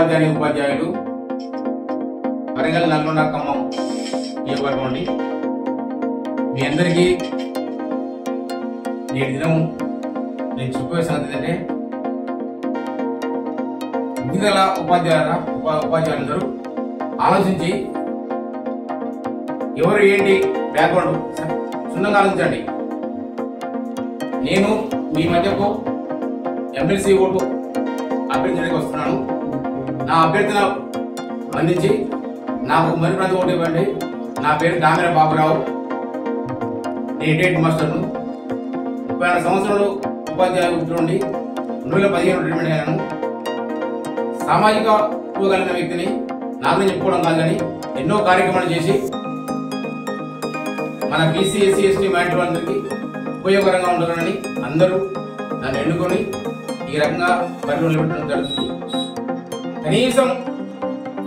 ఉపాధ్యాయులు వరంగల్, నల్గొండ, ఖమ్మం నియోజకవర్గం. మీ అందరికీ నేటి దినం నేను చెప్పే సంగతి ఏంటంటే, వివిధ ఉపాధ్యాయులందరూ ఆలోచించి ఎవరు ఏంటి బ్యాక్గ్రౌండ్ సున్నంగా ఆలోచించండి. నేను మీ మధ్యకు ఎమ్మెల్సీ ఓటు అభ్యర్థికి వస్తున్నాను. నా అభ్యర్థన అందించి నాకు మరి ప్రతి ఓటు ఇవ్వండి. నా పేరు దామెర బాబురావు, నేను హెడ్ మాస్టర్ను. 36 సంవత్సరాలు ఉపాధ్యాయ వృత్తి నుండి 2015 రిటైర్మెంట్ అయ్యాను. సామాజిక కలిగిన వ్యక్తిని నాకు చెప్పుకోవడం కాదు, కానీ ఎన్నో కార్యక్రమాలు చేసి మన బీసీ, ఎస్సీ, ఎస్టీ మైనారిటీ వాళ్ళందరికీ ఉపయోగకరంగా ఉండాలని అందరూ నన్ను ఎన్నుకొని ఈ రకంగా పరిగణలో పెట్టడం జరుగుతుంది. కనీసం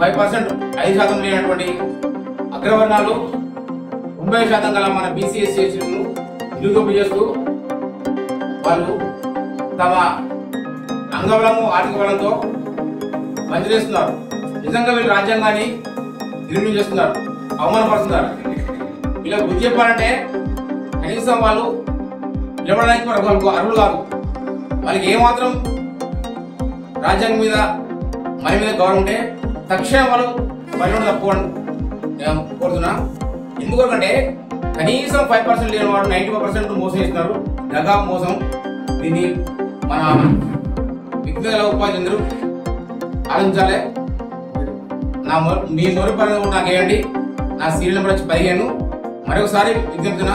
5% 5% లేనటువంటి అగ్రవర్ణాలు 90% గల మన బీసీ, ఎస్సీ, ఎస్టీలను నిలుదొప్పు చేస్తూ వాళ్ళు తమ అంగబలము, ఆర్థిక బలంతో పనిచేస్తున్నారు. నిజంగా వీళ్ళు రాజ్యాంగాన్ని నిర్ణయం చేస్తున్నారు, అవమానపరుస్తున్నారు. వీళ్ళకి బుద్ధి చెప్పాలంటే కనీసం వాళ్ళు నిలబడడానికి అర్హులు కాదు. వాళ్ళకి ఏమాత్రం రాజ్యాంగం మీద మన మీద గౌరవం ఉంటే తక్షణం వాళ్ళు పని తప్పుకోండి కోరుతున్నా. ఎందుకంటే కనీసం 5% లేని వాడు 95% మోసం చేస్తున్నారు. దగా, మోసం. దీన్ని మన విద్యుత్ ఉపాధ్యాయులు ఆలోచించాలి. మీ మొదటి పని నాకు వేయండి. నా సీరియల్ నెంబర్ వచ్చి 15. మరొకసారి విజ్ఞప్తున్న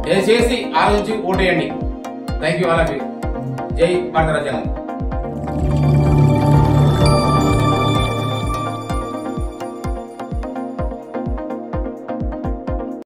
దయచేసి ఆలోచించి ఓటేయండి. Thank you. అలాగే జై భారత రాజ్యాంగం.